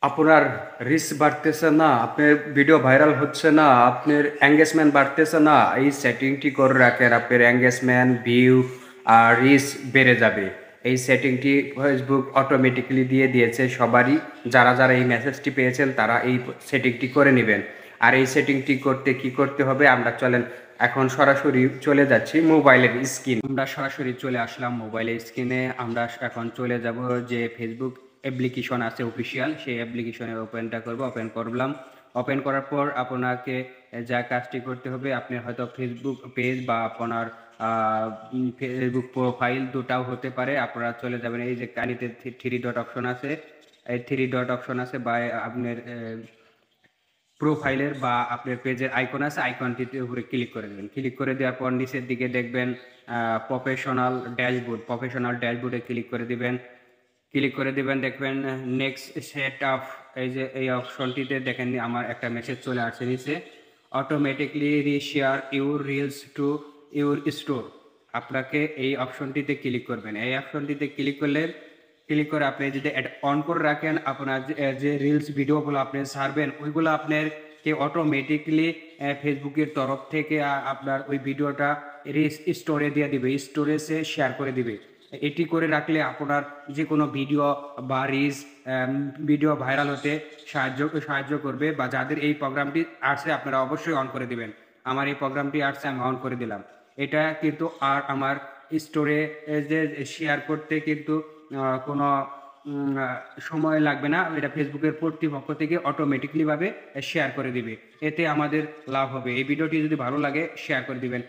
আপনার রিচ বাড়তেছে না, আপনার ভিডিও ভাইরাল হচ্ছে না, আপনার এঙ্গেজমেন্ট বাড়তেছে না, এই সেটিংটি করে রাখেন। আপনার এঙ্গেজমেন্ট, ভিউ আর রিচ বেড়ে যাবে। এই সেটিংটি ফেসবুক অটোমেটিক্যালি দিয়ে দিয়েছে সবারই। যারা যারা এই মেসেজটি পেয়েছেন তারা এই সেটিংটি করে নেবেন। আর এই সেটিংটি করতে কি করতে হবে, আমরা চলেন এখন সরাসরি চলে যাচ্ছি মোবাইলের স্ক্রিন। আমরা সরাসরি চলে আসলাম মোবাইলের স্ক্রিনে। আমরা এখন চলে যাব যে ফেসবুক অ্যাপ্লিকেশন আছে অফিসিয়াল, সেই অ্যাপ্লিকেশনে ওপেনটা করব। ওপেন করলাম। ওপেন করার পর আপনাকে যা কাজটি করতে হবে, আপনি হয়তো ফেসবুক পেজ বা আপনার ফেসবুক প্রোফাইল দুটাও হতে পারে। আপনারা চলে যাবেন, এই যে কানিতে থ্রি ডট অপশন আছে, এই থ্রি ডট অপশন আছে বা আপনার প্রোফাইলের বা আপনার পেজের আইকন আছে, আইকনটিতে উপরে ক্লিক করে দেবেন। ক্লিক করে দেওয়ার পর নিচের দিকে দেখবেন প্রফেশনাল ড্যাশবোর্ডে ক্লিক করে দিবেন। ক্লিক করে দিবেন, দেখবেন নেক্সট সেট আপ, এই যে এই অপশনটিতে দেখেন আমার একটা মেসেজ চলে আসছে নিচে, automatically reshare your reels to your store. আপনাকে এই অপশনটিতে ক্লিক করবেন। এই অপশনটিতে ক্লিক করে আপনি যদি অন করে রাখেন, আপনার যে রিলস ভিডিওগুলো আপনি ছাড়বেন ওইগুলো আপনার কে অটোমেটিকলি ফেসবুকের তরফ থেকে আপনার ওই ভিডিওটা স্টোরে দিয়ে দিবে, স্টোরেজে শেয়ার করে দিবে। এটি করে রাখলে আপনার যে কোনো ভিডিও বা রিলস ভিডিও ভাইরাল হতে সাহায্য করবে। বা যাদের এই প্রোগ্রামটি আসছে আপনারা অবশ্যই অন করে দিবেন। আমার এই প্রোগ্রামটি আসছে, আমি অন করে দিলাম। এটা কিন্তু আর আমার স্টোরে যে শেয়ার করতে কিন্তু কোনো সময় লাগবে না। এটা ফেসবুকের কর্তৃপক্ষ থেকে অটোমেটিকলি ভাবে শেয়ার করে দিবে। এতে আমাদের লাভ হবে। এই ভিডিওটি যদি ভালো লাগে শেয়ার করে দিবেন।